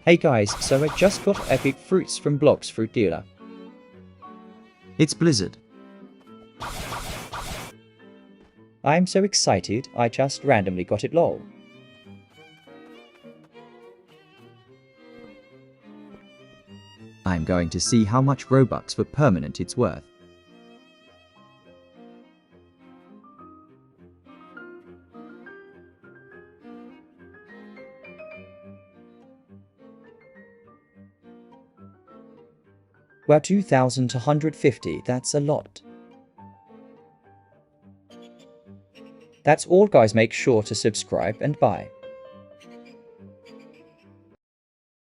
Hey guys, so I just got epic fruits from Blox fruit dealer. It's Blizzard. I'm so excited, I just randomly got it lol. I'm going to see how much Robux for permanent it's worth. Well, 2,250, that's a lot. That's all guys, make sure to subscribe and bye.